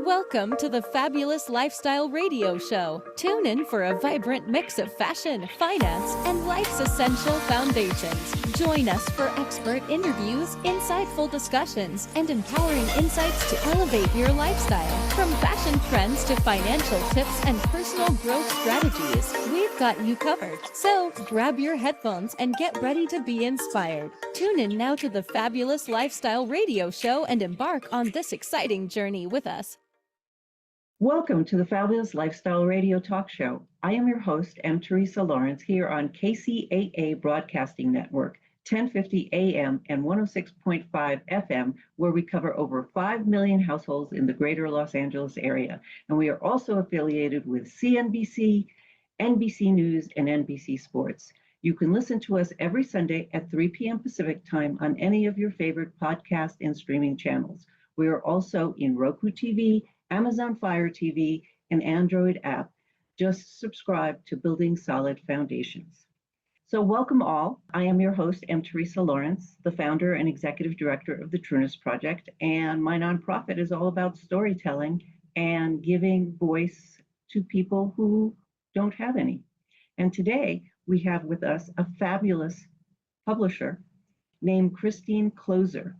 Welcome to the Fabulous Lifestyle Radio Show. Tune in for a vibrant mix of fashion, finance, and life's essential foundations. Join us for expert interviews, insightful discussions, and empowering insights to elevate your lifestyle. From fashion trends to financial tips and personal growth strategies, we've got you covered. So grab your headphones and get ready to be inspired. Tune in now to the Fabulous Lifestyle Radio Show and embark on this exciting journey with us. Welcome to the Fabulous Lifestyle Radio Talk Show. I am your host, M. Teresa Lawrence, here on KCAA Broadcasting Network, 1050 AM and 106.5 FM, where we cover over 5 million households in the greater Los Angeles area. And we are also affiliated with CNBC, NBC News, and NBC Sports. You can listen to us every Sunday at 3 p.m. Pacific time on any of your favorite podcast and streaming channels. We are also in Roku TV, Amazon Fire TV, and Android app. Just subscribe to Building Solid Foundations. So welcome all. I am your host, M. Teresa Lawrence, the founder and executive director of the Trueness Project, and my nonprofit is all about storytelling and giving voice to people who don't have any. And today we have with us a fabulous publisher named Christine Kloser.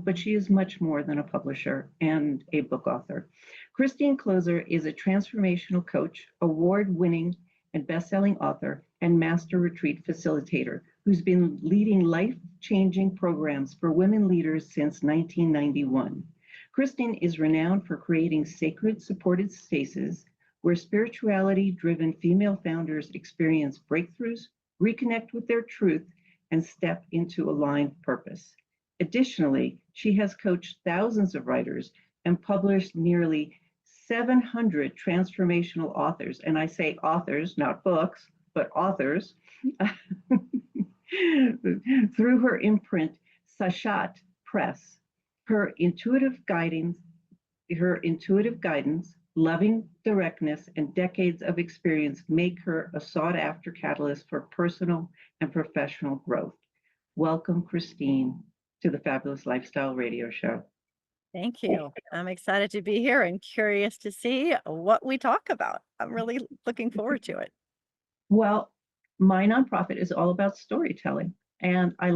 But she is much more than a publisher and a book author. Christine Kloser is a transformational coach, award-winning and best-selling author, and master retreat facilitator who's been leading life-changing programs for women leaders since 1991. Christine is renowned for creating sacred, supported spaces where spirituality-driven female founders experience breakthroughs, reconnect with their truth, and step into aligned purpose. Additionally, she has coached thousands of writers and published nearly 700 transformational authors. And I say authors, not books, but authors, through her imprint, Sachat Press. Her intuitive guidance, loving directness, and decades of experience make her a sought-after catalyst for personal and professional growth. Welcome, Christine, to the Fabulous Lifestyle Radio Show. Thank you. I'm excited to be here and curious to see what we talk about. I'm really looking forward to it. Well, my nonprofit is all about storytelling, and I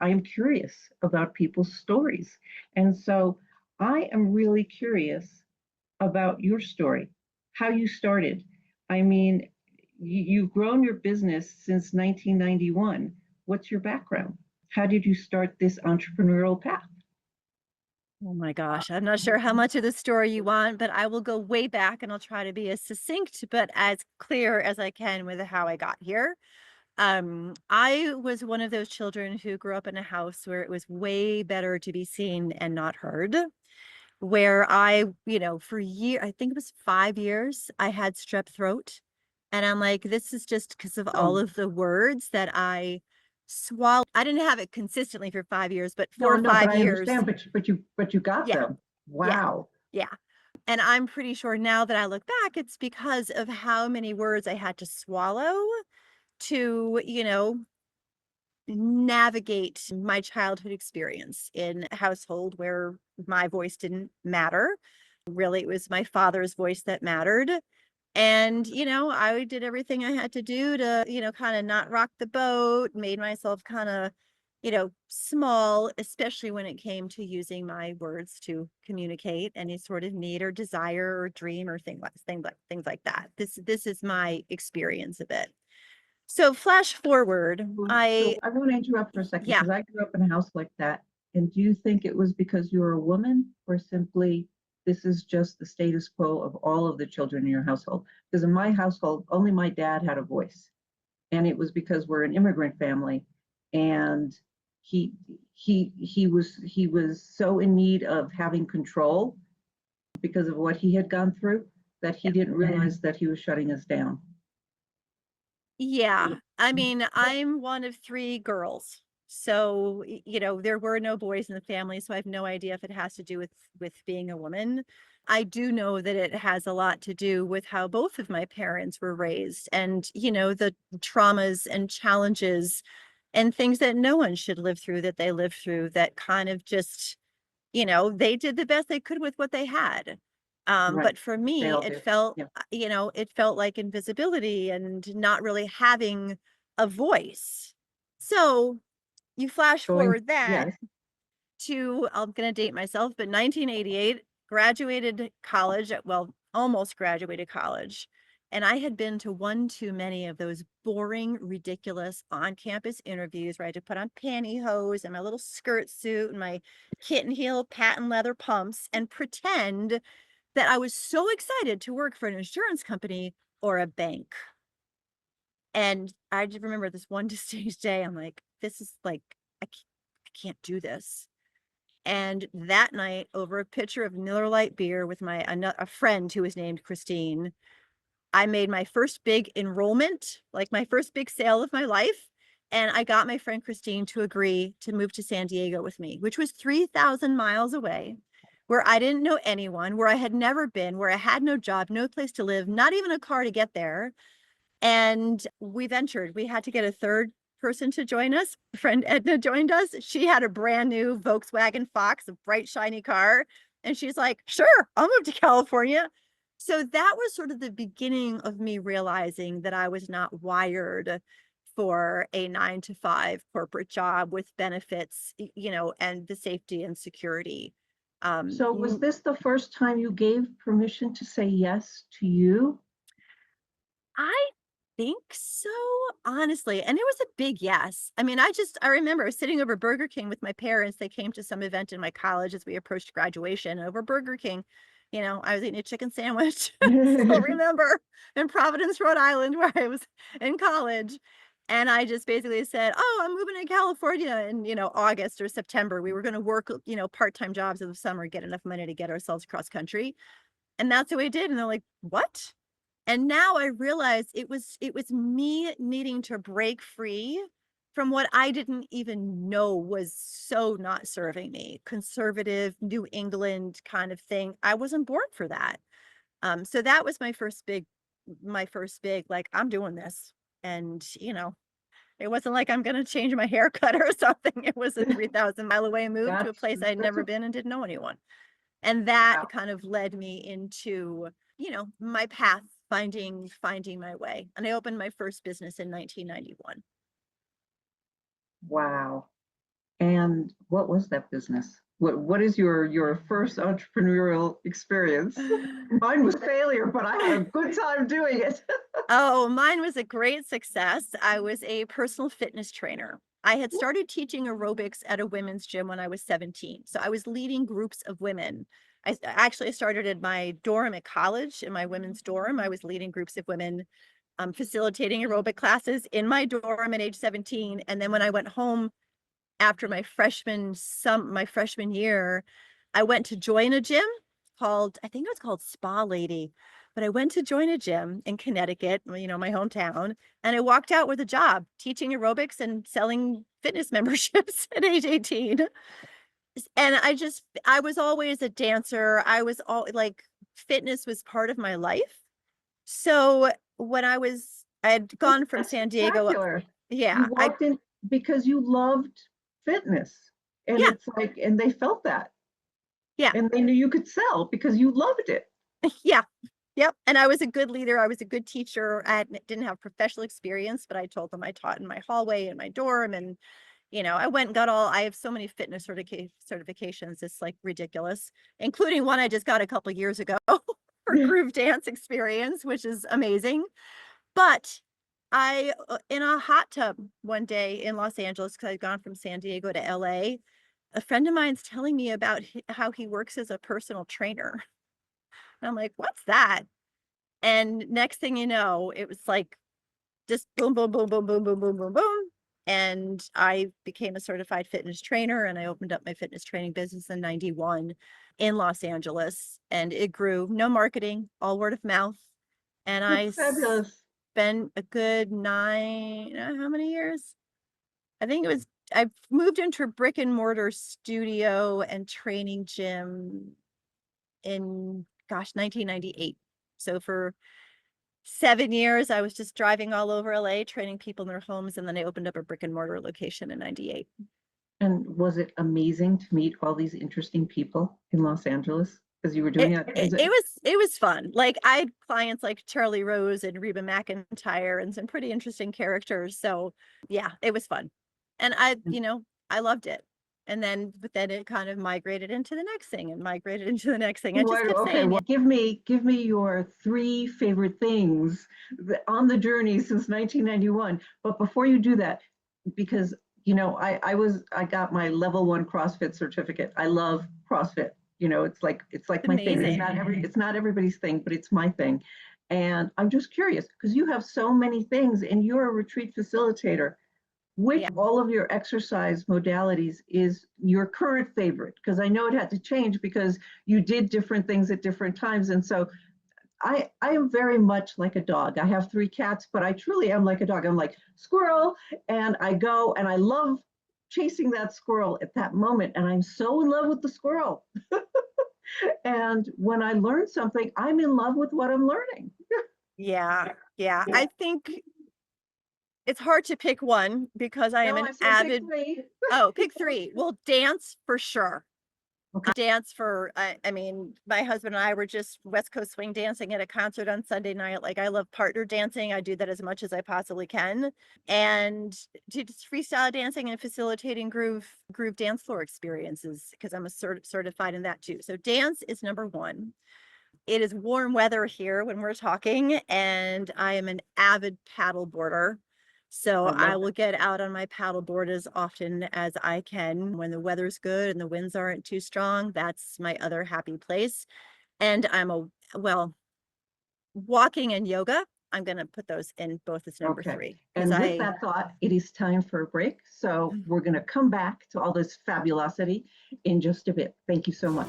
am curious about people's stories. And so I am really curious about your story, how you started. I mean, you've grown your business since 1991. What's your background? How did you start this entrepreneurial path? Oh my gosh, I'm not sure how much of the story you want, but I will go way back and I'll try to be as succinct but as clear as I can with how I got here. I was one of those children who grew up in a house where it was way better to be seen and not heard. Where for I think it was 5 years, I had strep throat. And I'm like, this is just because of all of the words that I swallowed. I didn't have it consistently for 5 years, but 4 or 5 years. I understand, but you got them. Wow. Yeah. And I'm pretty sure now that I look back, it's because of how many words I had to swallow to, navigate my childhood experience in a household where my voice didn't matter. Really, it was my father's voice that mattered. And, I did everything I had to do to, kind of not rock the boat, made myself kind of, small, especially when it came to using my words to communicate any sort of need or desire or dream or things like that. This is my experience of it. So flash forward, I want to interrupt for a second because I grew up in a house like that. And do you think it was because you were a woman, or simply this is just the status quo of all of the children in your household? Because in my household, only my dad had a voice. And it was because we're an immigrant family. And he was so in need of having control because of what he had gone through that he didn't realize that he was shutting us down. Yeah, I mean, I'm one of 3 girls. So, there were no boys in the family, so I have no idea if it has to do with being a woman. I do know that it has a lot to do with how both of my parents were raised and, the traumas and challenges and things that no one should live through that they lived through that kind of just they did the best they could with what they had. Right. But for They me, all it do. felt, Yeah. it felt like invisibility and not really having a voice. So you flash Going, forward that yes. to, I'm gonna date myself, but 1988, graduated college, well, almost graduated college. And I had been to one too many of those boring, ridiculous on-campus interviews where I had to put on pantyhose and my little skirt suit and my kitten heel patent leather pumps and pretend that I was so excited to work for an insurance company or a bank. And I just remember this one distinct day, I'm like, this is like, I can't do this. And that night, over a pitcher of Miller Lite beer with a friend who was named Christine, I made my first big enrollment, like my first big sale of my life. And I got my friend Christine to agree to move to San Diego with me, which was 3,000 miles away, where I didn't know anyone, where I had never been, where I had no job, no place to live, not even a car to get there. And we ventured. We had to get a third person to join us. Friend Edna joined us. She had a brand new Volkswagen Fox, a bright, shiny car. And she's like, sure, I'll move to California. So that was sort of the beginning of me realizing that I was not wired for a 9 to 5 corporate job with benefits, and the safety and security. So was this the first time you gave permission to say yes to you? I think so, honestly, and it was a big yes. I mean, I remember sitting over Burger King with my parents. They came to some event in my college as we approached graduation. Over Burger King, I was eating a chicken sandwich. Still remember in Providence, Rhode Island, where I was in college. And I just basically said, "Oh, I'm moving to California in, August or September. We were going to work, part-time jobs in the summer, get enough money to get ourselves cross country." And that's what we did. And they're like, "What?" And now I realize it was me needing to break free from what I didn't even know was so not serving me. Conservative New England kind of thing. I wasn't born for that. So that was my first big, like, I'm doing this. And, it wasn't like I'm gonna change my haircut or something. It was a 3,000-mile away move to a That's place I'd that's never a been and didn't know anyone. And that wow. kind of led me into, my path, finding my way. And I opened my first business in 1991. Wow. And what was that business? What is your first entrepreneurial experience? Mine was failure, but I had a good time doing it. Oh, mine was a great success. I was a personal fitness trainer. I had started teaching aerobics at a women's gym when I was 17. So I was leading groups of women. Actually started in my dorm at college, in my women's dorm. I was leading groups of women, facilitating aerobic classes in my dorm at age 17. And then when I went home after my freshman year, I went to join a gym called, I think it was called Spa Lady, but I went to join a gym in Connecticut, my hometown, and I walked out with a job teaching aerobics and selling fitness memberships at age 18. And I was always a dancer. I was all like, fitness was part of my life. So when I had gone from That's San Diego, spectacular. You yeah, walked in because you loved fitness. And yeah, it's like, and they felt that. yeah, And they knew you could sell because you loved it. yeah. Yep, and I was a good leader, I was a good teacher, didn't have professional experience, but I told them I taught in my hallway, in my dorm, and, I went and got I have so many fitness certifications, it's, like, ridiculous, including one I just got a couple years ago for groove dance experience, which is amazing, but in a hot tub one day in Los Angeles, because 'cause I'd gone from San Diego to LA, a friend of mine's telling me about how he works as a personal trainer, and I'm like, "What's that?" And next thing you know, it was like just boom, boom, boom, boom, boom, boom, boom, boom, boom. And I became a certified fitness trainer and I opened up my fitness training business in 91 in Los Angeles. And it grew, no marketing, all word of mouth. And I That's fabulous. spent a good how many years? I think I moved into a brick and mortar studio and training gym in, gosh, 1998. So for 7 years, I was just driving all over LA, training people in their homes, and then I opened up a brick and mortar location in '98. And was it amazing to meet all these interesting people in Los Angeles as you were doing It, it? it, it was it was fun. Like I had clients like Charlie Rose and Reba McEntire and some pretty interesting characters. So yeah, it was fun. And I loved it. But then it kind of migrated into the next thing and migrated into the next thing. I just Right, kept okay, saying, well, give me your 3 favorite things on the journey since 1991. But before you do that, because I got my level 1 CrossFit certificate. I love CrossFit. It's like my thing. amazing. It's not everybody's thing, but it's my thing. And I'm just curious because you have so many things and you're a retreat facilitator. Which Yeah. all of your exercise modalities is your current favorite? Because I know it had to change because you did different things at different times. And so I am very much like a dog. I have 3 cats, but I truly am like a dog. I'm like squirrel, and I go and I love chasing that squirrel at that moment. And I'm so in love with the squirrel. And when I learn something, I'm in love with what I'm learning. Yeah. Yeah. I think it's hard to pick one because I am No, an I said avid. pick 3. Oh, pick three. Well, dance for sure. Okay. Dance for I mean, my husband and I were just West Coast swing dancing at a concert on Sunday night. Like I love partner dancing. I do that as much as I possibly can. And just freestyle dancing and facilitating groove dance floor experiences because I'm a certified in that too. So dance is number one. It is warm weather here when we're talking, and I am an avid paddle boarder. So I I love will it. get out on my paddle board as often as I can when the weather's good and the winds aren't too strong. That's my other happy place. And well, walking and yoga. I'm going to put those in both as number Okay. three And with that thought, it is time for a break. So we're going to come back to all this fabulosity in just a bit. Thank you so much.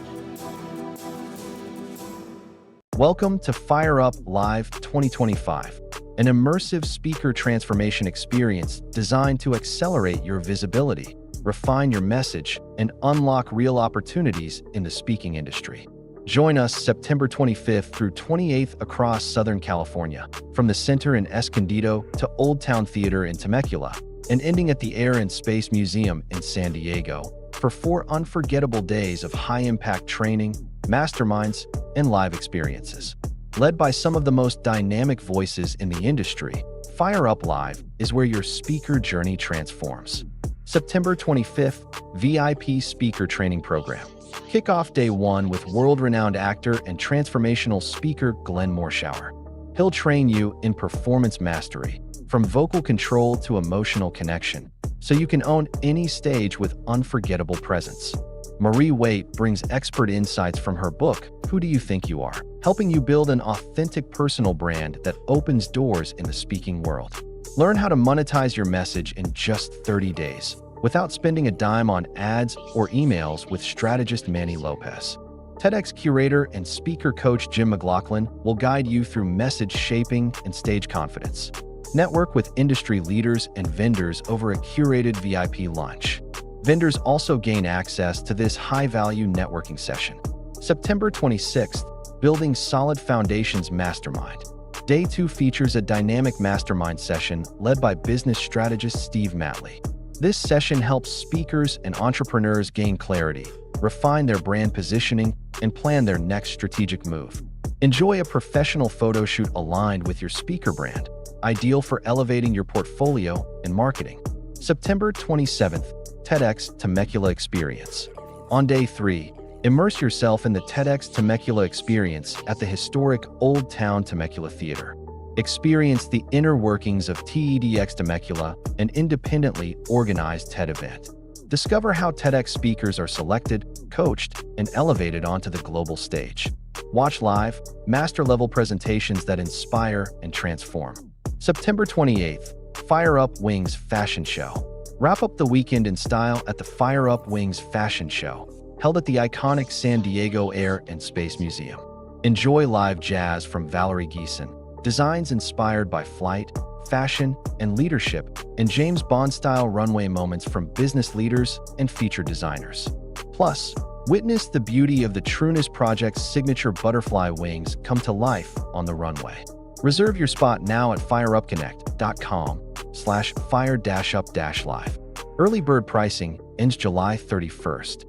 Welcome to Fire Up Live 2025, an immersive speaker transformation experience designed to accelerate your visibility, refine your message, and unlock real opportunities in the speaking industry. Join us September 25th through 28th across Southern California, from the center in Escondido to Old Town Theater in Temecula, and ending at the Air and Space Museum in San Diego, for 4 unforgettable days of high-impact training, masterminds, and live experiences. Led by some of the most dynamic voices in the industry, Fire Up Live is where your speaker journey transforms. September 25th, VIP Speaker Training Program. Kick off day 1 with world-renowned actor and transformational speaker Glenn Morshower. He'll train you in performance mastery, from vocal control to emotional connection, so you can own any stage with unforgettable presence. Marie Waite brings expert insights from her book, Who Do You Think You Are?, helping you build an authentic personal brand that opens doors in the speaking world. Learn how to monetize your message in just 30 days, without spending a dime on ads or emails with strategist Manny Lopez. TEDx curator and speaker coach Jim McLaughlin will guide you through message shaping and stage confidence. Network with industry leaders and vendors over a curated VIP lunch. Vendors also gain access to this high-value networking session. September 26th, Building Solid Foundations Mastermind. Day 2 features a dynamic mastermind session led by business strategist Steve Matley. This session helps speakers and entrepreneurs gain clarity, refine their brand positioning, and plan their next strategic move. Enjoy a professional photo shoot aligned with your speaker brand, ideal for elevating your portfolio and marketing. September 27th, TEDx Temecula Experience. On day 3, immerse yourself in the TEDx Temecula experience at the historic Old Town Temecula Theater. Experience the inner workings of TEDx Temecula, an independently organized TED event. Discover how TEDx speakers are selected, coached, and elevated onto the global stage. Watch live, master-level presentations that inspire and transform. September 28th, Fire Up Wings Fashion Show. Wrap up the weekend in style at the Fire Up Wings Fashion Show, held at the iconic San Diego Air and Space Museum. Enjoy live jazz from Valerie Geeson, designs inspired by flight, fashion, and leadership, and James Bond-style runway moments from business leaders and featured designers. Plus, witness the beauty of the Trueness Project's signature butterfly wings come to life on the runway. Reserve your spot now at fireupconnect.com/fire-up-live. Early bird pricing ends July 31st.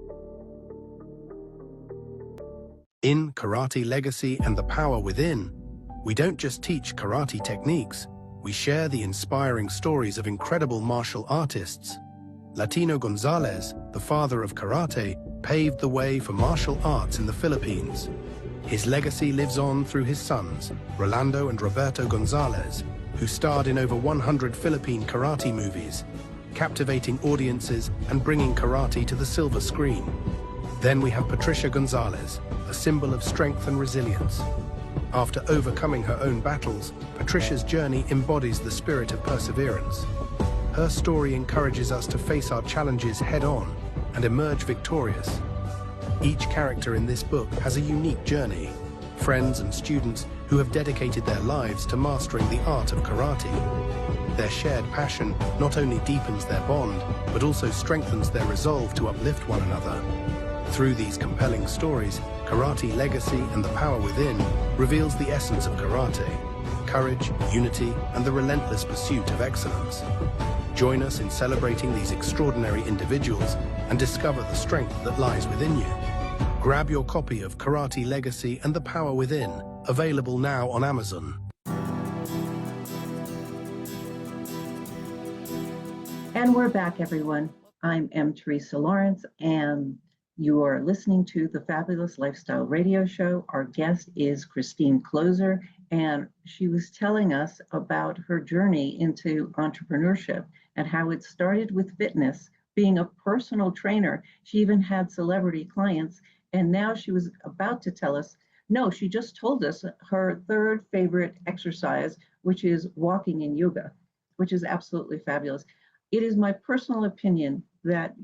In Karate Legacy and the Power Within, we don't just teach karate techniques, we share the inspiring stories of incredible martial artists. Latino Gonzalez, the father of karate, paved the way for martial arts in the Philippines. His legacy lives on through his sons, Rolando and Roberto Gonzalez, who starred in over 100 Philippine karate movies, captivating audiences and bringing karate to the silver screen. Then we have Patricia Gonzalez, a symbol of strength and resilience. After overcoming her own battles, Patricia's journey embodies the spirit of perseverance. Her story encourages us to face our challenges head-on and emerge victorious. Each character in this book has a unique journey, friends and students who have dedicated their lives to mastering the art of karate. Their shared passion not only deepens their bond, but also strengthens their resolve to uplift one another. Through these compelling stories, Karate Legacy and the Power Within reveals the essence of karate: courage, unity, and the relentless pursuit of excellence. Join us in celebrating these extraordinary individuals and discover the strength that lies within you. Grab your copy of Karate Legacy and the Power Within, available now on Amazon. And we're back, everyone. I'm M. Teresa Lawrence, and you are listening to the Fabulous Lifestyle Radio Show. Our guest is Christine Closer, and she was telling us about her journey into entrepreneurship and how it started with fitness, being a personal trainer. She even had celebrity clients, and now she was about to tell us, no, she just told us her third favorite exercise, which is walking and yoga, which is absolutely fabulous. It is my personal opinion that,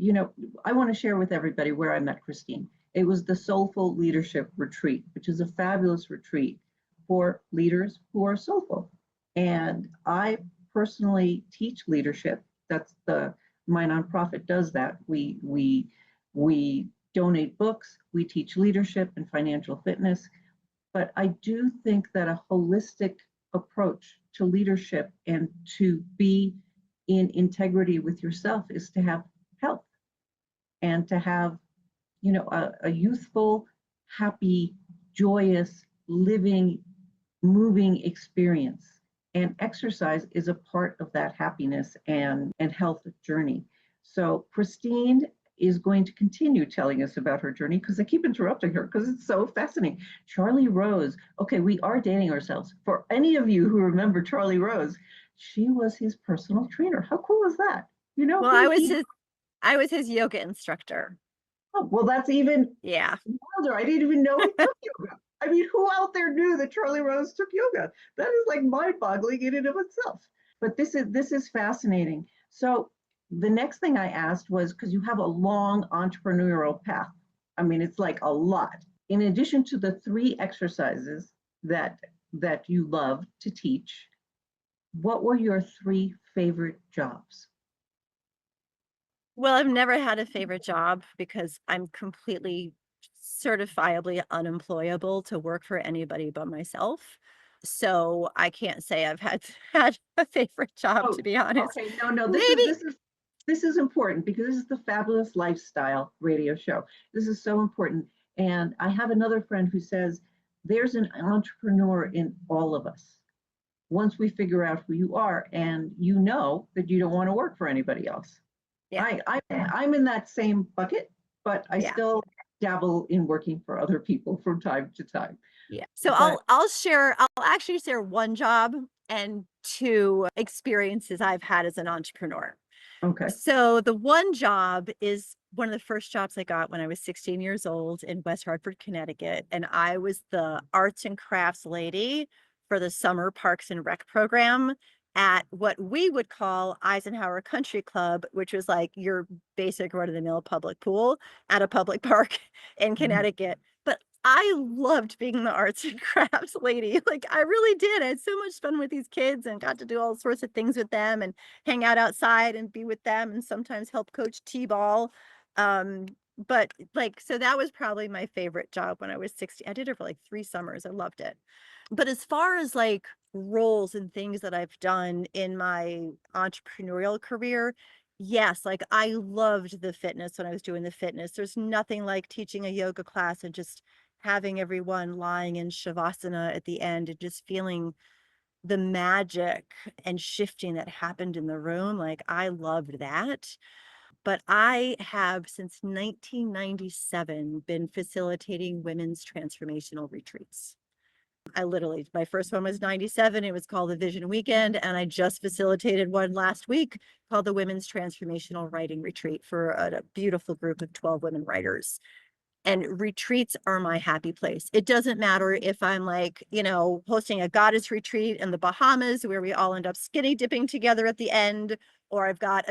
I want to share with everybody where I met Christine. It was the Soulful Leadership Retreat, which is a fabulous retreat for leaders who are soulful. And I personally teach leadership. My nonprofit does that. We donate books, we teach leadership and financial fitness. But I do think that a holistic approach to leadership and to be in integrity with yourself is to have health and to have, a youthful, happy, joyous, living, moving experience. And exercise is a part of that happiness and health journey. So Christine is going to continue telling us about her journey, because I keep interrupting her because it's so fascinating. Charlie Rose. Okay, we are dating ourselves. For any of you who remember Charlie Rose, she was his personal trainer. How cool is that? Well, I was his yoga instructor. Oh, well, that's even wilder. I didn't even know he took yoga. I mean, who out there knew that Charlie Rose took yoga? That is like mind-boggling in and of itself. But this is fascinating. So the next thing I asked was, because you have a long entrepreneurial path. I mean, it's like a lot. In addition to the 3 exercises that you love to teach, what were your 3 favorite jobs? Well, I've never had a favorite job because I'm completely certifiably unemployable to work for anybody but myself. So I can't say I've had a favorite job, to be honest. Okay, no, Maybe this is important, because this is the Fabulous Lifestyle Radio Show. This is so important. And I have another friend who says there's an entrepreneur in all of us. Once we figure out who you are, and you know that you don't want to work for anybody else. Yeah. I'm in that same bucket, but I still dabble in working for other people from time to time. Yeah. So But I'll actually share 1 job and 2 experiences I've had as an entrepreneur. okay. So the 1 job is one of the first jobs I got when I was 16 years old in West Hartford, Connecticut. And I was the arts and crafts lady for the summer Parks and Rec program at what we would call Eisenhower Country Club, which was like your basic run-of-the-mill public pool at a public park in Connecticut. But I loved being the arts and crafts lady. Like, I really did. I had so much fun with these kids and got to do all sorts of things with them and hang out outside and be with them and sometimes help coach T-ball. But like, so that was probably my favorite job when I was 60. I did it for like 3 summers. I loved it. But as far as like roles and things that I've done in my entrepreneurial career, Yes, like I loved the fitness when I was doing the fitness. There's nothing like teaching a yoga class and just having everyone lying in shavasana at the end and just feeling the magic and shifting that happened in the room. Like I loved that. But I have since 1997 been facilitating women's transformational retreats. I literally, my first one was 97. It was called the Vision Weekend. And I just facilitated one last week called the Women's Transformational Writing Retreat for a beautiful group of 12 women writers. And retreats are my happy place. It doesn't matter if I'm like, hosting a goddess retreat in the Bahamas where we all end up skinny dipping together at the end, or I've got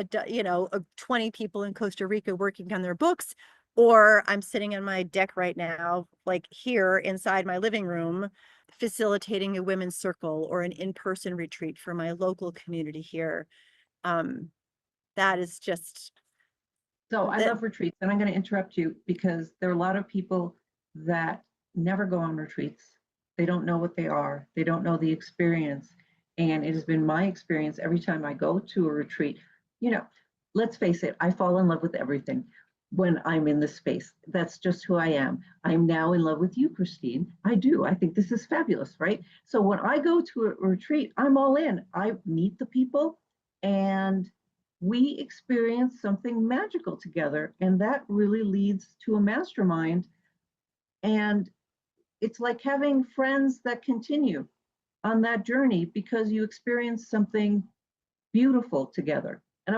20 people in Costa Rica working on their books, or I'm sitting on my deck right now, like here inside my living room, facilitating a women's circle or an in-person retreat for my local community here. Um, that is just So I that. love retreats, and I'm going to interrupt you because there are a lot of people that never go on retreats. They don't know what they are. They don't know the experience. And it has been my experience every time I go to a retreat, you know, let's face it, I fall in love with everything when I'm in this space. That's just who I am. I'm now in love with you, Christine. I do. I think this is fabulous, right? So when I go to a retreat, I'm all in. I meet the people and we experience something magical together. And that really leads to a mastermind. And it's like having friends that continue on that journey because you experience something beautiful together. And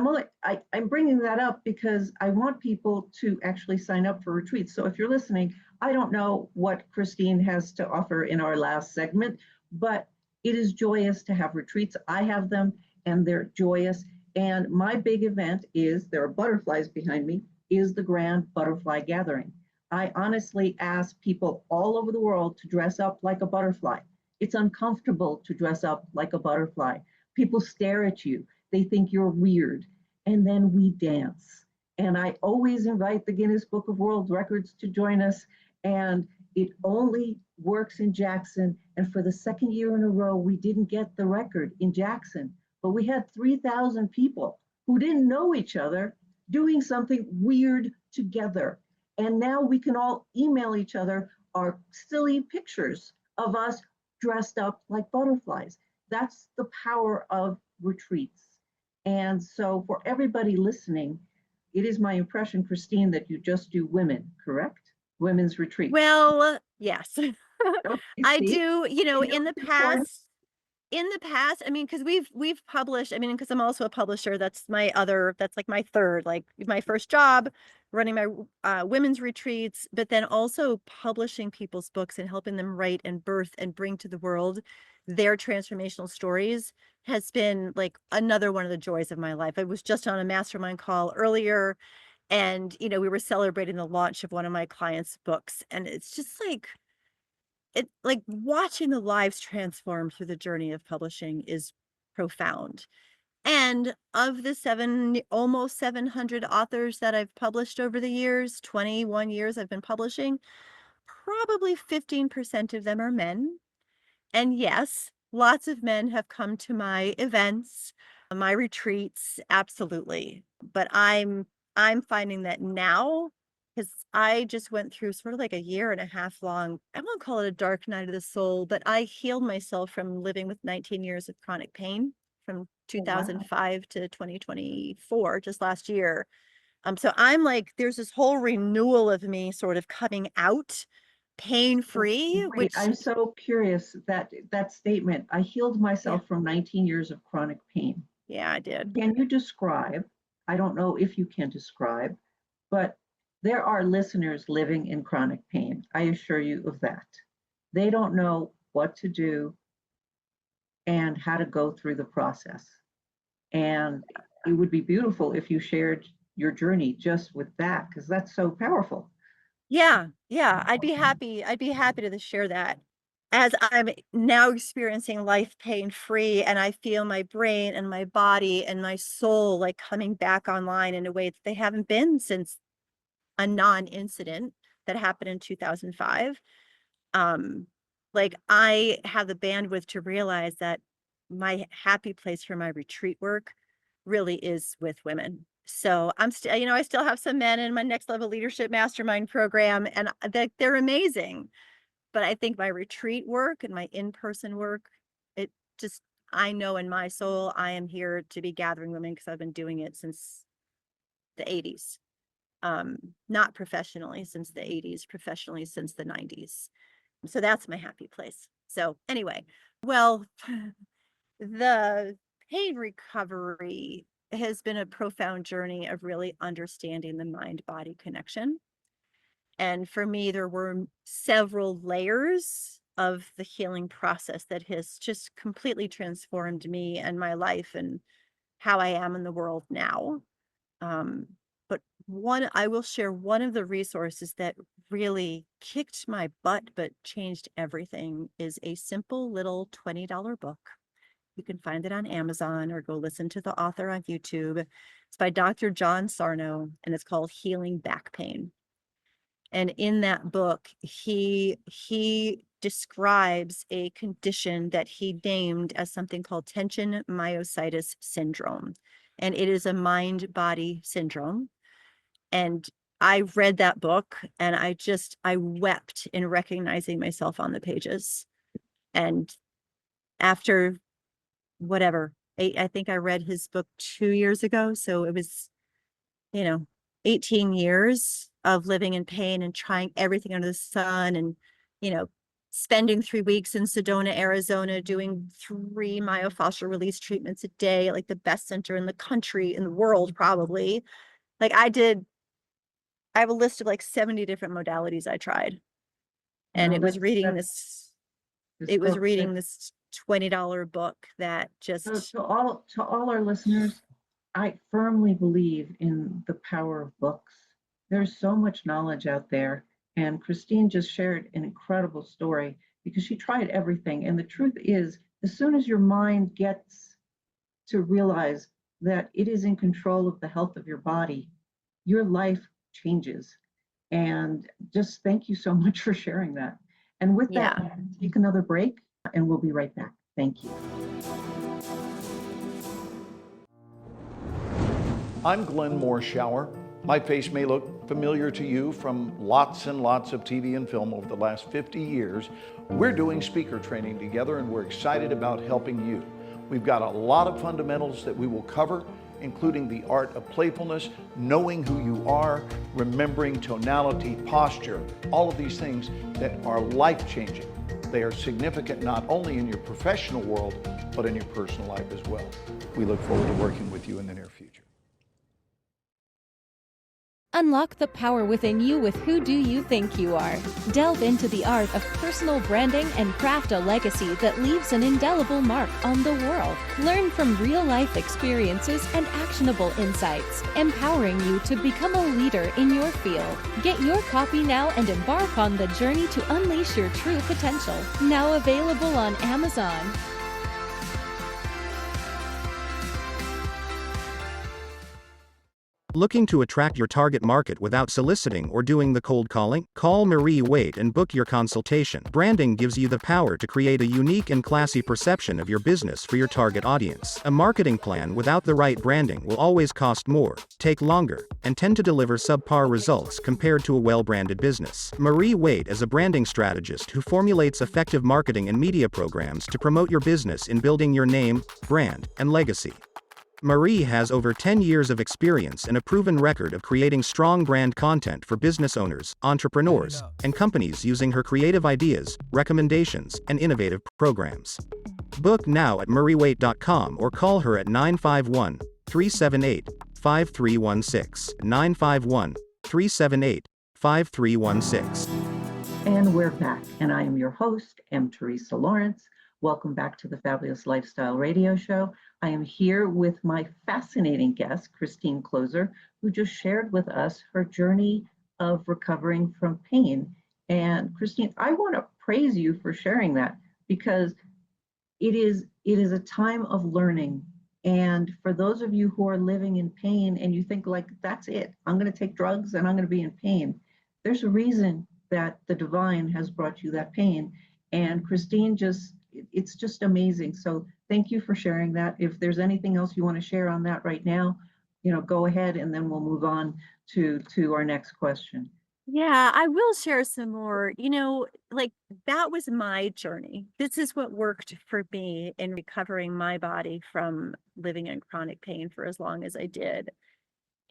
I'm bringing that up because I want people to actually sign up for retreats. So if you're listening, I don't know what Christine has to offer in our last segment, but it is joyous to have retreats. I have them and they're joyous. And my big event is, there are butterflies behind me, is the Grand Butterfly Gathering. I honestly ask people all over the world to dress up like a butterfly. It's uncomfortable to dress up like a butterfly. People stare at you. They think you're weird. And then we dance. And I always invite the Guinness Book of World Records to join us. And it only works in Jackson. And for the second year in a row, we didn't get the record in Jackson. But we had 3,000 people who didn't know each other doing something weird together. And now we can all email each other our silly pictures of us dressed up like butterflies. That's the power of retreats. And so for everybody listening, it is my impression, Christine, that you just do women, correct? Women's retreats. Well, yes. Okay, I see? do, You know, in the past, I mean, because we've published, I mean, because I'm also a publisher, that's like my third, like my first job, running my women's retreats, but then also publishing people's books and helping them write and birth and bring to the world their transformational stories has been like another one of the joys of my life. I was just on a mastermind call earlier, and we were celebrating the launch of one of my clients' books, and it's just like watching the lives transform through the journey of publishing is profound. And of the almost 700 authors that I've published over the years, 21 years I've been publishing, probably 15% of them are men. And yes, lots of men have come to my events, my retreats, absolutely. But I'm finding that now, because I just went through sort of like a year and a half long, I won't call it a dark night of the soul, but I healed myself from living with 19 years of chronic pain from Oh, wow. 2005 to 2024, just last year. So I'm like, there's this whole renewal of me sort of coming out pain-free, Wait, which, I'm so curious that that statement, I healed yeah, myself from 19 years of chronic pain. yeah, I did. Can you describe? I don't know if you can describe, but there are listeners living in chronic pain. I assure you of that. They don't know what to do and how to go through the process. And it would be beautiful if you shared your journey just with that, because that's so powerful. Yeah, yeah, I'd be happy to share that. As I'm now experiencing life pain-free and I feel my brain and my body and my soul, like, coming back online in a way that they haven't been since a non-incident that happened in 2005. Um, like, I have the bandwidth to realize that my happy place for my retreat work really is with women. So I'm still, I still have some men in my next level leadership mastermind program, and they're amazing. But I think my retreat work and my in-person work, it just, I know in my soul, I am here to be gathering women because I've been doing it since the 80s. Not professionally since the 80s, professionally since the 90s. So that's my happy place. So anyway, well, the pain recovery has been a profound journey of really understanding the mind-body connection. And for me, there were several layers of the healing process that has just completely transformed me and my life and how I am in the world now. But I will share one of the resources that really kicked my butt but changed everything is a simple little $20 book. You can find it on Amazon or go listen to the author on YouTube. It's by Dr. John Sarno, and it's called Healing Back Pain. And in that book, he describes a condition that he named as something called tension myositis syndrome. And it is a mind-body syndrome. And I read that book and I wept in recognizing myself on the pages. And after whatever, I think I read his book 2 years ago. So it was, 18 years of living in pain and trying everything under the sun and, spending 3 weeks in Sedona, Arizona, doing 3 myofascial release treatments a day, like the best center in the country, in the world, probably. Like I have a list of like 70 different modalities I tried. And Well, it was that's- reading that's- it was book reading that- this $20 book that just, So to all our listeners, I firmly believe in the power of books. There's so much knowledge out there. And Christine just shared an incredible story because she tried everything. And the truth is, as soon as your mind gets to realize that it is in control of the health of your body, your life changes. And just thank you so much for sharing that. And with that, Yeah. take another break and we'll be right back. Thank you. I'm Glenn Morshower. My face may look familiar to you from lots and lots of TV and film over the last 50 years. We're doing speaker training together and we're excited about helping you. We've got a lot of fundamentals that we will cover, including the art of playfulness, knowing who you are, remembering tonality, posture, all of these things that are life-changing. They are significant not only in your professional world, but in your personal life as well. We look forward to working with you in the near future. Unlock the power within you with Who Do You Think You Are? Delve into the art of personal branding and craft a legacy that leaves an indelible mark on the world. Learn from real-life experiences and actionable insights, empowering you to become a leader in your field. Get your copy now and embark on the journey to unleash your true potential. Now available on Amazon. Looking to attract your target market without soliciting or doing the cold calling? Call Marie Waite and book your consultation. Branding gives you the power to create a unique and classy perception of your business for your target audience. A marketing plan without the right branding will always cost more, take longer, and tend to deliver subpar results compared to a well-branded business. Marie Waite is a branding strategist who formulates effective marketing and media programs to promote your business in building your name, brand, and legacy. Marie has over 10 years of experience and a proven record of creating strong brand content for business owners, entrepreneurs, and companies using her creative ideas, recommendations, and innovative programs. Book now at mariewaite.com or call her at 951-378-5316, 951-378-5316. And we're back. And I am your host, M. Teresa Lawrence. Welcome back to the Fabulous Lifestyle Radio Show. I am here with my fascinating guest, Christine Kloser, who just shared with us her journey of recovering from pain. And Christine, I want to praise you for sharing that because it is a time of learning. And for those of you who are living in pain and you think like, that's it, I'm going to take drugs and I'm going to be in pain. There's a reason that the divine has brought you that pain. And Christine it's just amazing. So thank you for sharing that. If there's anything else you want to share on that right now, go ahead and then we'll move on to our next question. Yeah, I will share some more. Like that was my journey. This is what worked for me in recovering my body from living in chronic pain for as long as I did.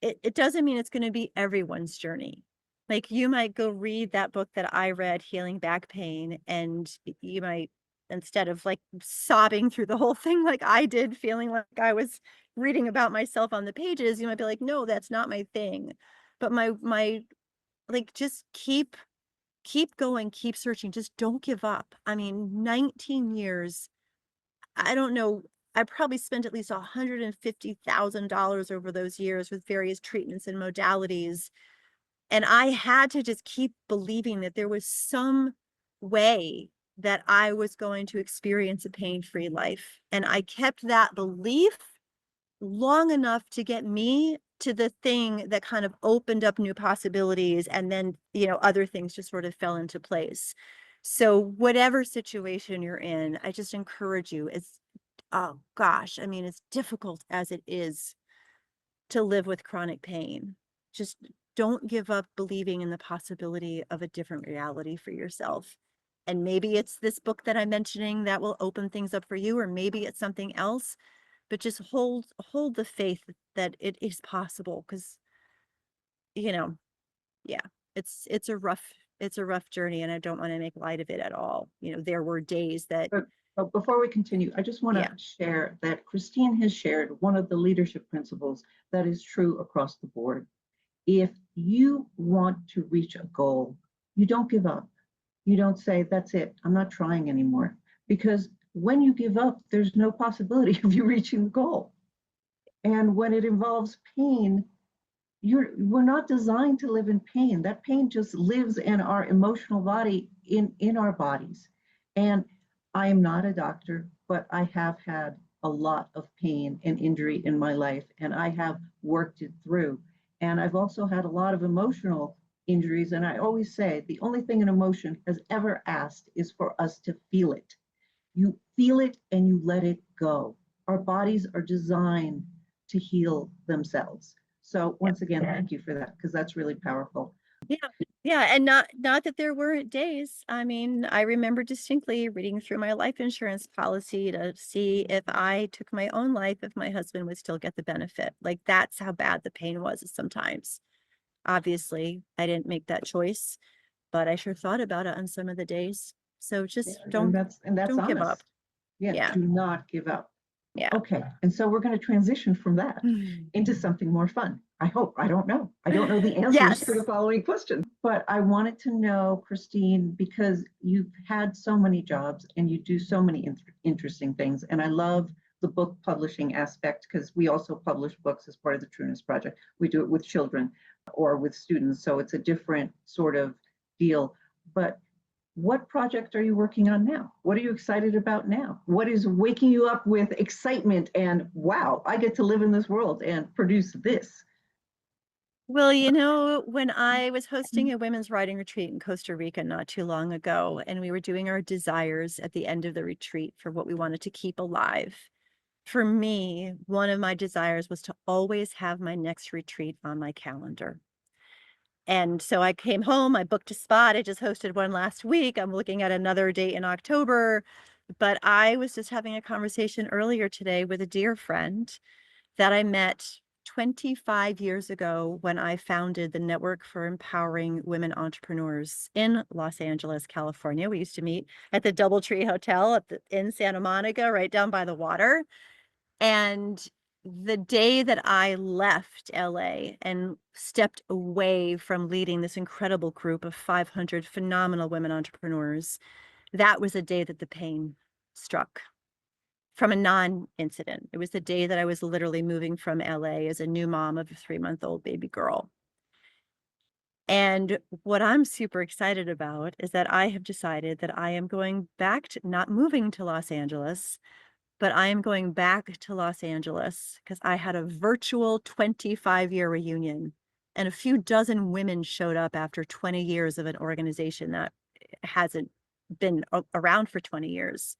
It doesn't mean it's going to be everyone's journey. Like you might go read that book that I read, Healing Back Pain, and you might, instead of like sobbing through the whole thing like I did, feeling like I was reading about myself on the pages, you might be like, no, that's not my thing. But my like just keep going, keep searching, just don't give up. I mean, 19 years, I don't know, I probably spent at least $150,000 over those years with various treatments and modalities. And I had to just keep believing that there was some way that I was going to experience a pain-free life. And I kept that belief long enough to get me to the thing that kind of opened up new possibilities, and then other things just sort of fell into place. So whatever situation you're in, I just encourage you. It's, oh gosh, I mean, as difficult as it is to live with chronic pain, just don't give up believing in the possibility of a different reality for yourself. And maybe it's this book that I'm mentioning that will open things up for you, or maybe it's something else, but just hold the faith that it is possible. Because yeah, it's a rough journey, and I don't want to make light of it at all. There were days that But before we continue, I just want to Yeah. share that Christine has shared one of the leadership principles that is true across the board. If you want to reach a goal, you don't give up. You don't say, that's it, I'm not trying anymore. Because when you give up, there's no possibility of you reaching the goal. And when it involves pain, we're not designed to live in pain. That pain just lives in our emotional body, in our bodies. And I am not a doctor, but I have had a lot of pain and injury in my life, and I have worked it through. And I've also had a lot of emotional injuries. And I always say the only thing an emotion has ever asked is for us to feel it. You feel it and you let it go. Our bodies are designed to heal themselves. So once again, thank you for that, because that's really powerful. Yeah, and not that there weren't days. I mean, I remember distinctly reading through my life insurance policy to see if I took my own life, if my husband would still get the benefit. Like that's how bad the pain was sometimes. Obviously, I didn't make that choice, but I sure thought about it on some of the days. So just And that's don't give honest. up. Yeah, Yeah. do not give up. Yeah. Okay, and so we're going to transition from that into something more fun. I hope. I don't know. I don't know the answers Yes. to the following question, but I wanted to know, Christine, because you've had so many jobs and you do so many interesting things, and I love the book publishing aspect, because we also publish books as part of the Trueness Project. We do it with children or with students, so it's a different sort of deal. But what project are you working on now? What are you excited about now? What is waking you up with excitement and wow, I get to live in this world and produce this? Well, when I was hosting a women's writing retreat in Costa Rica not too long ago, and we were doing our desires at the end of the retreat for what we wanted to keep alive. For me, one of my desires was to always have my next retreat on my calendar. And so I came home, I booked a spot. I just hosted one last week. I'm looking at another date in October. But I was just having a conversation earlier today with a dear friend that I met 25 years ago when I founded the Network for Empowering Women Entrepreneurs in Los Angeles, California. We used to meet at the Doubletree Hotel in Santa Monica, right down by the water. And the day that I left LA and stepped away from leading this incredible group of 500 phenomenal women entrepreneurs, that was the day that the pain struck from a non-incident. It was the day that I was literally moving from LA as a new mom of a 3-month-old baby girl. And what I'm super excited about is that I have decided that I am going back to not moving to Los Angeles, but I am going back to Los Angeles because I had a virtual 25-year reunion, and a few dozen women showed up after 20 years of an organization that hasn't been around for 20 years.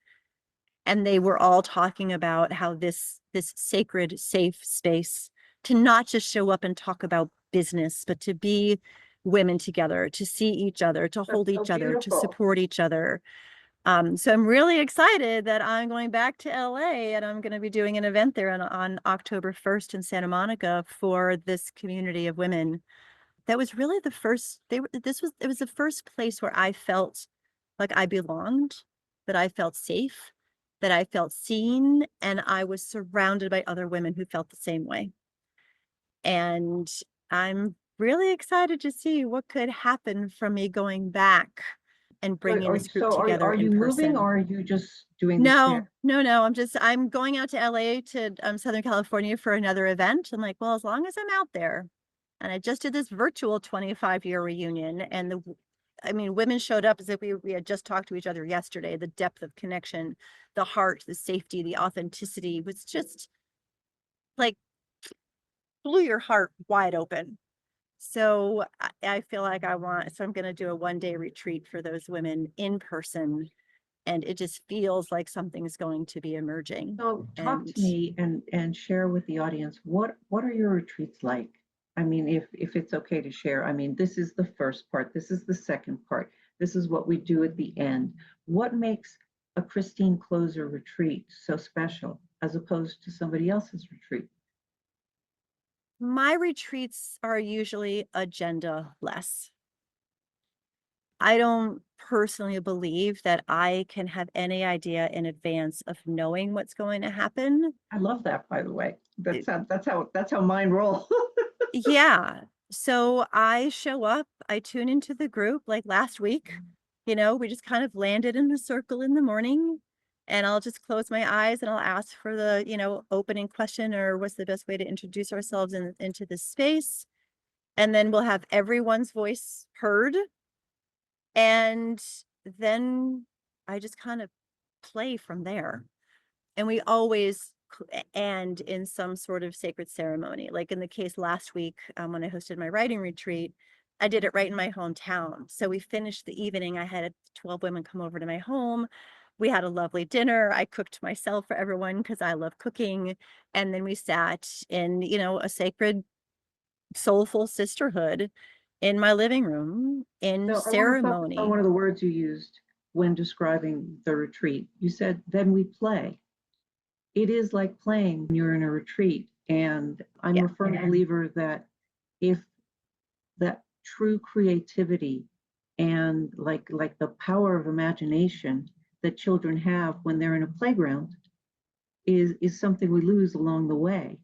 And they were all talking about how this sacred, safe space to not just show up and talk about business, but to be women together, to see each other, to hold so each other, to beautiful. support each other. So I'm really excited that I'm going back to LA and I'm going to be doing an event there on October 1st in Santa Monica for this community of women. That was really the first, it was the first place where I felt like I belonged, that I felt safe, that I felt seen, and I was surrounded by other women who felt the same way. And I'm really excited to see what could happen from me going back and bringing this group together Are in you moving, person. or are you just doing this No, here? no. I'm going out to LA to Southern California for another event. I'm like, well, as long as I'm out there. And I just did this virtual 25-year reunion, and I mean, women showed up as if we had just talked to each other yesterday. The depth of connection, the heart, the safety, the authenticity was just like blew your heart wide open. So I feel like so I'm going to do a 1-day retreat for those women in person. And it just feels like something's going to be emerging. So talk And to me and share with the audience, what are your retreats like? I mean, if it's okay to share, I mean, this is the first part, this is the second part, this is what we do at the end. What makes a Christine Closer retreat so special as opposed to somebody else's retreat? my retreats are usually agenda-less. I don't personally believe that I can have any idea in advance of knowing what's going to happen. I love that, by the way. That's how mine roll. Yeah. So I show up, I tune into the group like last week. We just kind of landed in a circle in the morning, and I'll just close my eyes and I'll ask for the, opening question, or what's the best way to introduce ourselves into this space. And then we'll have everyone's voice heard. And then I just kind of play from there. And we always end in some sort of sacred ceremony. Like in the case last week, when I hosted my writing retreat, I did it right in my hometown. So we finished the evening. I had 12 women come over to my home. We had a lovely dinner. I cooked myself for everyone because I love cooking. And then we sat in, a sacred, soulful sisterhood in my living room in So I want to focus on ceremony. one of the words you used when describing the retreat. You said, then we play. It is like playing when you're in a retreat. And I'm Yeah. a firm believer that if that true creativity and like the power of imagination that children have when they're in a playground is something we lose along the way.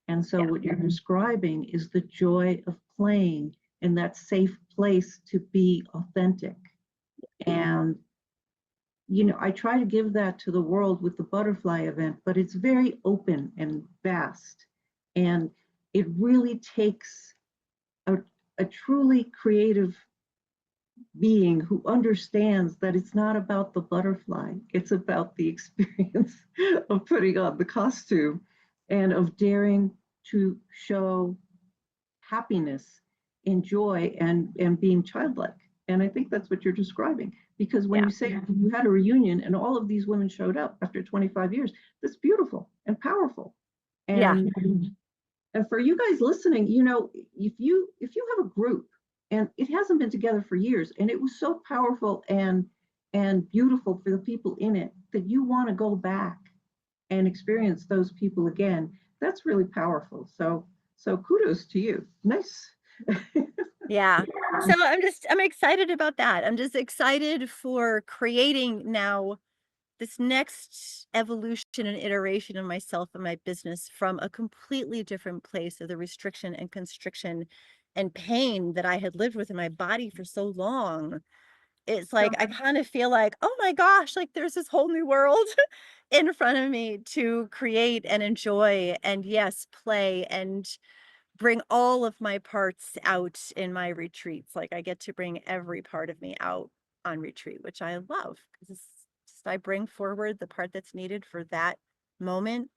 And so Yeah. what you're describing is the joy of playing in that safe place to be authentic. And I try to give that to the world with the butterfly event, but it's very open and vast. And it really takes a truly creative being who understands that it's not about the butterfly, it's about the experience of putting on the costume and of daring to show happiness and joy and being childlike. And I think that's what you're describing. Because when you say you had a reunion and all of these women showed up after 25 years, that's beautiful and powerful. And and for you guys listening, if you have a group and it hasn't been together for years and it was so powerful and beautiful for the people in it that you want to go back and experience those people again, that's really powerful. So kudos to you. Nice. Yeah. So I'm excited about that. I'm just excited for creating now this next evolution and iteration of myself and my business from a completely different place of the restriction and constriction and pain that I had lived with in my body for so long. It's like I kind of feel like, oh my gosh, like there's this whole new world in front of me to create and enjoy and yes, play and bring all of my parts out in my retreats. Like I get to bring every part of me out on retreat, which I love because I bring forward the part that's needed for that moment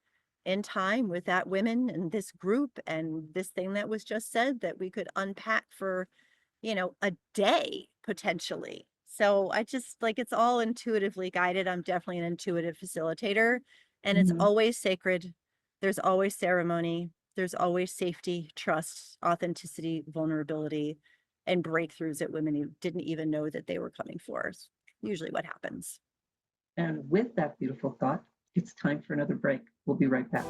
in time with that women and this group and this thing that was just said that we could unpack for, a day potentially. So I just like it's all intuitively guided. I'm definitely an intuitive facilitator and it's Mhm. always sacred. There's always ceremony. There's always safety, trust, authenticity, vulnerability, and breakthroughs that women who didn't even know that they were coming for is usually what happens. And with that beautiful thought, it's time for another break. We'll be right back.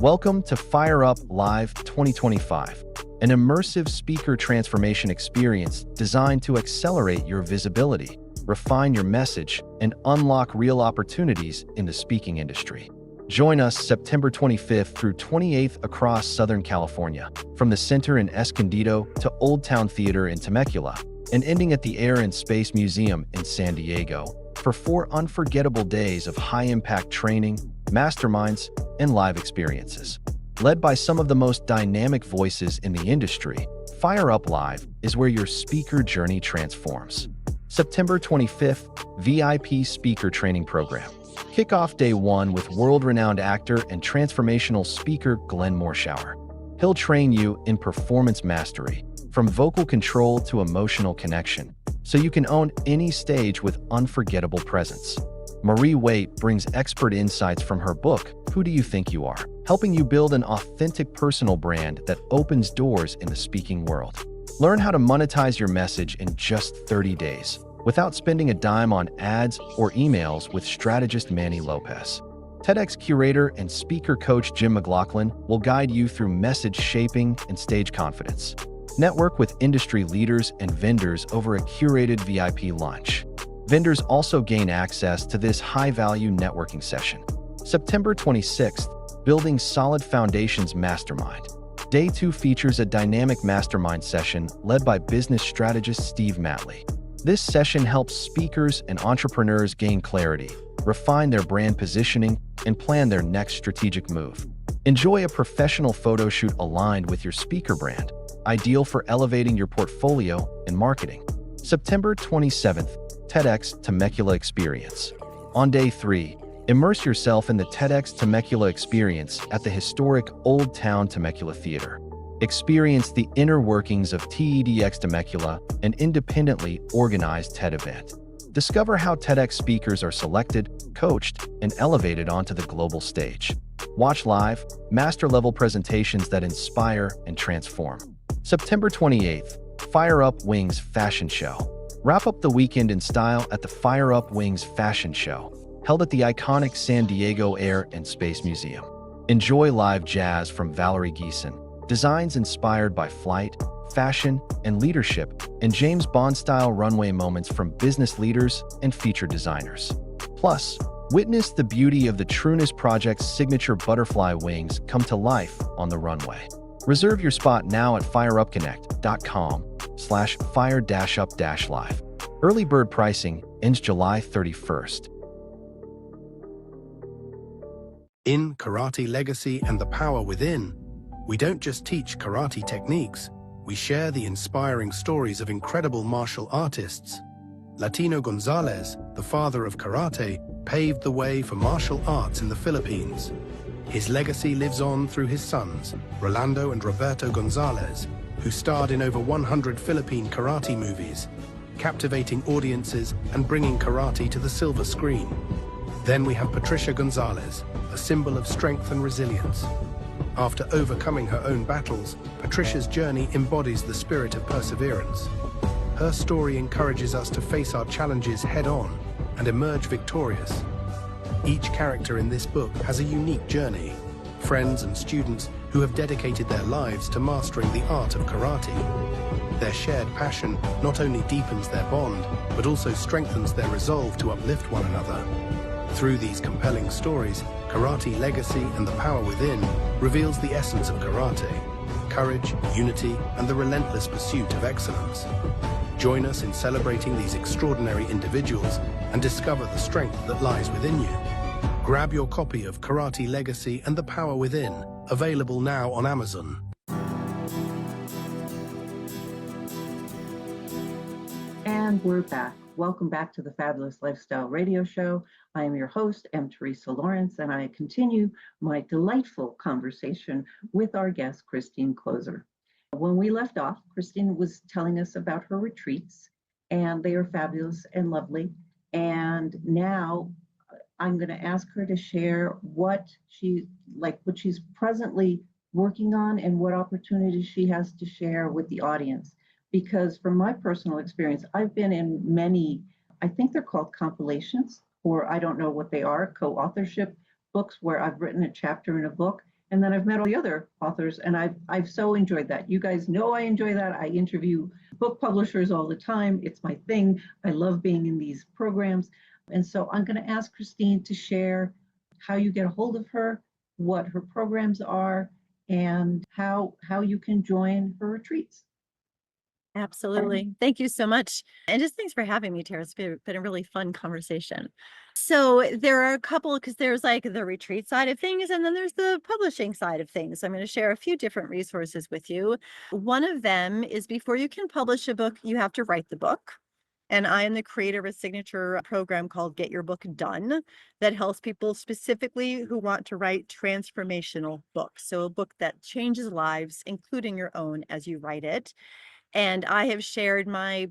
Welcome to Fire Up Live 2025, an immersive speaker transformation experience designed to accelerate your visibility, refine your message, and unlock real opportunities in the speaking industry. Join us September 25th through 28th across Southern California, from the Center in Escondido to Old Town Theater in Temecula, and ending at the Air and Space Museum in San Diego, for 4 unforgettable days of high-impact training, masterminds, and live experiences. Led by some of the most dynamic voices in the industry, Fire Up Live is where your speaker journey transforms. September 25th, VIP Speaker Training Program. Kick off day 1 with world-renowned actor and transformational speaker Glenn Morshower. He'll train you in performance mastery, from vocal control to emotional connection, so you can own any stage with unforgettable presence. Marie Waite brings expert insights from her book, Who Do You Think You Are?, helping you build an authentic personal brand that opens doors in the speaking world. Learn how to monetize your message in just 30 days, without spending a dime on ads or emails with strategist Manny Lopez. TEDx curator and speaker coach Jim McLaughlin will guide you through message shaping and stage confidence. Network with industry leaders and vendors over a curated VIP lunch. Vendors also gain access to this high-value networking session. September 26th, Building Solid Foundations Mastermind. Day 2 features a dynamic mastermind session led by business strategist Steve Matley. This session helps speakers and entrepreneurs gain clarity, refine their brand positioning, and plan their next strategic move. Enjoy a professional photo shoot aligned with your speaker brand, ideal for elevating your portfolio and marketing. September 27th, TEDx Temecula Experience. On day 3, immerse yourself in the TEDx Temecula experience at the historic Old Town Temecula Theater. Experience the inner workings of TEDx Temecula, an independently organized TED event. Discover how TEDx speakers are selected, coached, and elevated onto the global stage. Watch live, master-level presentations that inspire and transform. September 28th, Fire Up Wings Fashion Show. Wrap up the weekend in style at the Fire Up Wings Fashion Show, held at the iconic San Diego Air and Space Museum. Enjoy live jazz from Valerie Geeson, designs inspired by flight, fashion, and leadership, and James Bond-style runway moments from business leaders and featured designers. Plus, witness the beauty of the Trueness Project's signature butterfly wings come to life on the runway. Reserve your spot now at fireupconnect.com/fire-up-live. Early bird pricing ends July 31st. In Karate Legacy and the Power Within, we don't just teach karate techniques, we share the inspiring stories of incredible martial artists. Latino Gonzalez, the father of karate, paved the way for martial arts in the Philippines. His legacy lives on through his sons, Rolando and Roberto Gonzalez, who starred in over 100 Philippine karate movies, captivating audiences and bringing karate to the silver screen. Then we have Patricia Gonzalez, a symbol of strength and resilience. After overcoming her own battles, Patricia's journey embodies the spirit of perseverance. Her story encourages us to face our challenges head-on and emerge victorious. Each character in this book has a unique journey, friends and students who have dedicated their lives to mastering the art of karate. Their shared passion not only deepens their bond, but also strengthens their resolve to uplift one another. Through these compelling stories, Karate Legacy and the Power Within reveals the essence of karate: courage, unity, and the relentless pursuit of excellence. Join us in celebrating these extraordinary individuals and discover the strength that lies within you. Grab your copy of Karate Legacy and the Power Within, available now on Amazon. And we're back. Welcome back to the Fabulous Lifestyle Radio Show. I am your host, M. Teresa Lawrence, and I continue my delightful conversation with our guest, Christine Closer. When we left off, Christine was telling us about her retreats, and they are fabulous and lovely. And now I'm going to ask her to share what she's presently working on and what opportunities she has to share with the audience. Because from my personal experience, I've been in many, I think they're called compilations, or I don't know what they are, co-authorship books where I've written a chapter in a book. And then I've met all the other authors, and I've so enjoyed that. You guys know I enjoy that. I interview book publishers all the time. It's my thing. I love being in these programs. And so I'm going to ask Christine to share how you get a hold of her, what her programs are, and how you can join her retreats. Absolutely. Thank you so much. And just thanks for having me, Tara. It's been a really fun conversation. So there are a couple, because there's like the retreat side of things, and then there's the publishing side of things. I'm going to share a few different resources with you. One of them is before you can publish a book, you have to write the book. And I am the creator of a signature program called Get Your Book Done that helps people specifically who want to write transformational books. So a book that changes lives, including your own as you write it. And I have shared my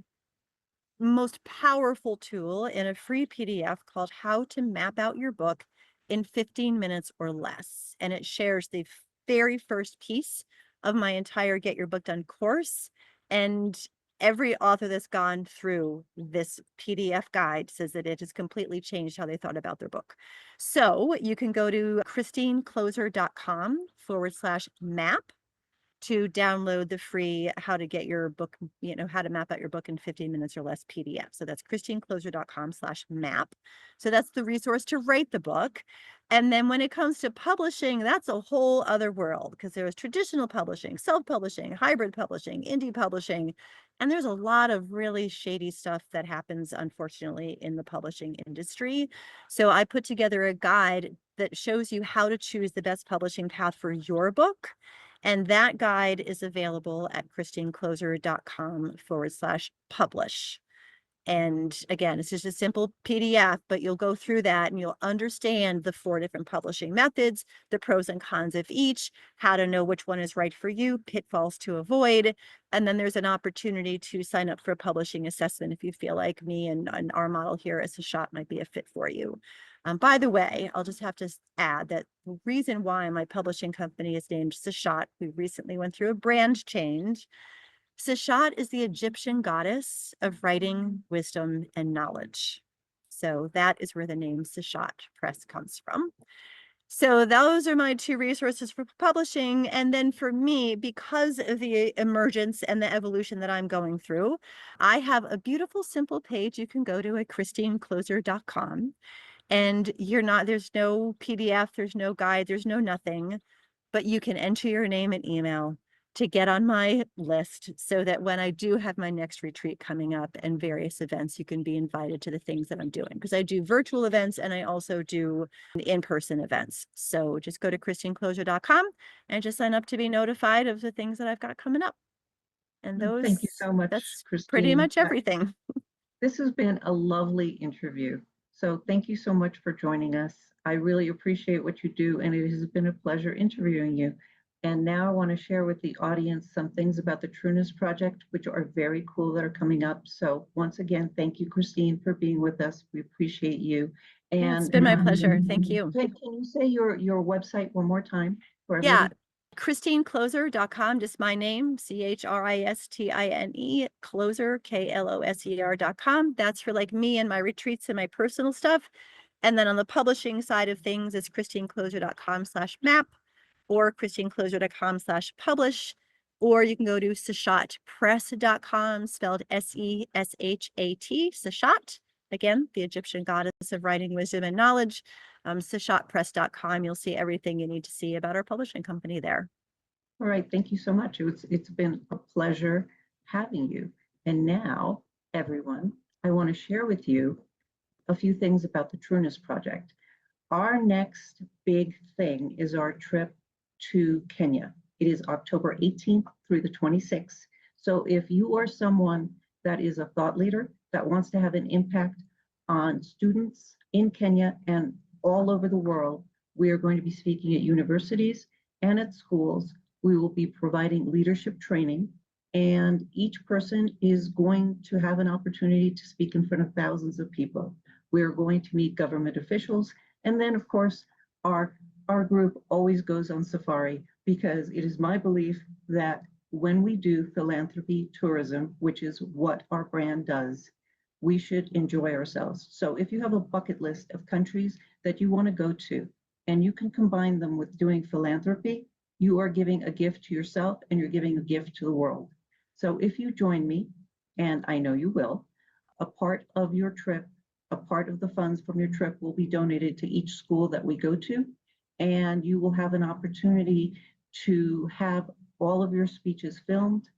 most powerful tool in a free PDF called How to Map Out Your Book in 15 minutes or less. And it shares the very first piece of my entire Get Your Book Done course. And every author that's gone through this PDF guide says that it has completely changed how they thought about their book. So you can go to christinekloser.com/map to download the free how to get your book, how to map out your book in 15 minutes or less PDF. So that's christinekloser.com/map. So that's the resource to write the book. And then when it comes to publishing, that's a whole other world, because there's traditional publishing, self-publishing, hybrid publishing, indie publishing, and there's a lot of really shady stuff that happens, unfortunately, in the publishing industry. So I put together a guide that shows you how to choose the best publishing path for your book. And that guide is available at christinekloser.com/publish. And again, it's just a simple PDF, but you'll go through that and you'll understand the 4 different publishing methods, the pros and cons of each, how to know which one is right for you, pitfalls to avoid. And then there's an opportunity to sign up for a publishing assessment if you feel like me and our model here as Seshat might be a fit for you. By the way, I'll just have to add that the reason why my publishing company is named Seshat, we recently went through a brand change. Seshat is the Egyptian goddess of writing, wisdom, and knowledge. So that is where the name Seshat Press comes from. So those are my 2 resources for publishing. And then for me, because of the emergence and the evolution that I'm going through, I have a beautiful, simple page you can go to at christinekloser.com. And there's no PDF, there's no guide, there's no nothing, but you can enter your name and email to get on my list so that when I do have my next retreat coming up and various events, you can be invited to the things that I'm doing, because I do virtual events and I also do in-person events. So just go to christinekloser.com and just sign up to be notified of the things that I've got coming up. And Thank you so much, that's Christine. pretty much everything. This has been a lovely interview. So thank you so much for joining us. I really appreciate what you do, and it has been a pleasure interviewing you. And now I want to share with the audience some things about the Trueness Project, which are very cool, that are coming up. So once again, thank you, Christine, for being with us. We appreciate you. And It's been my pleasure. Thank you. Can you say your website one more time for everybody? Yeah. christinekloser.com, just my name, CHRISTINE, Closer, KLOSER.com. That's for like me and my retreats and my personal stuff. And then on the publishing side of things, it's christinekloser.com/map or christinekloser.com/publish, or you can go to seshatpress.com, spelled SESHAT, Seshat. Again, the Egyptian goddess of writing, wisdom, and knowledge. Seshatpress.com. You'll see everything you need to see about our publishing company there. All right, thank you so much. It's been a pleasure having you. And now, everyone, I want to share with you a few things about the Trueness Project. Our next big thing is our trip to Kenya. It is October 18th through the 26th. So if you are someone that is a thought leader that wants to have an impact on students in Kenya and all over the world, we are going to be speaking at universities and at schools. We will be providing leadership training, and each person is going to have an opportunity to speak in front of thousands of people. We're going to meet government officials. And then, of course, our group always goes on safari, because it is my belief that when we do philanthropy tourism, which is what our brand does, we should enjoy ourselves. So if you have a bucket list of countries that you want to go to, and you can combine them with doing philanthropy, you are giving a gift to yourself and you're giving a gift to the world. So if you join me, and I know you will, a part of your trip, a part of the funds from your trip will be donated to each school that we go to, and you will have an opportunity to have all of your speeches filmed,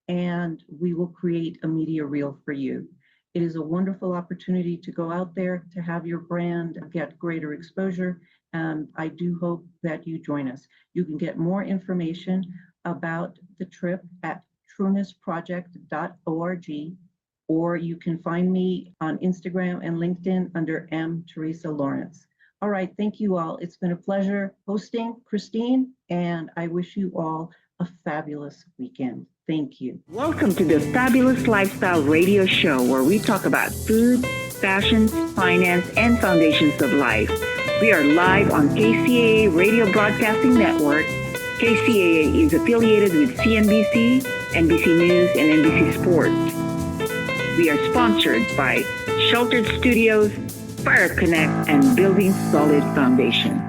and we will create a media reel for you. It is a wonderful opportunity to go out there, to have your brand get greater exposure, and I do hope that you join us. You can get more information about the trip at truenessproject.org, or you can find me on Instagram and LinkedIn under M. Teresa Lawrence. All right, thank you all. It's been a pleasure hosting, Christine, and I wish you all a fabulous weekend. Thank you. Welcome to the Fabulous Lifestyle Radio Show, where we talk about food, fashion, finance, and foundations of life. We are live on KCAA Radio Broadcasting Network. KCAA is affiliated with CNBC, NBC News, and NBC Sports. We are sponsored by Sheltered Studios, Fire Connect, and Building Solid Foundation.